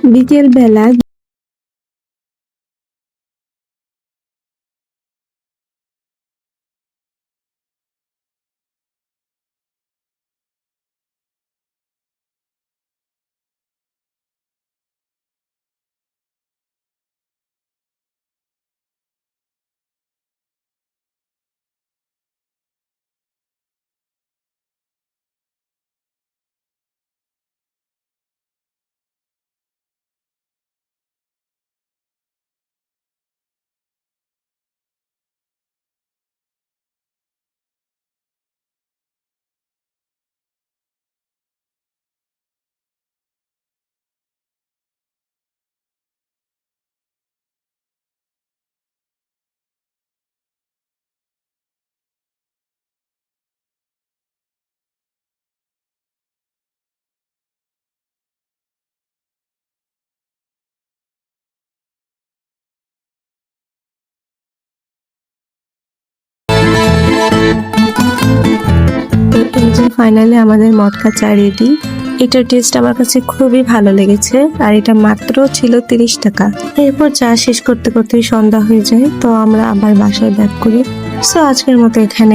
বিকেল বেলা এই যে ফাইনালি আমাদের মটকা চা রেডি। এটার টেস্ট আমার কাছে খুবই ভালো লেগেছে, আর এটা মাত্র ছিল 30 টাকা। এরপর চা শেষ করতে করতেই সন্ধ্যা হয়ে যায়, তো আমরা আবার বাসায় ব্যাক করি। সো আজকের মতো এখানে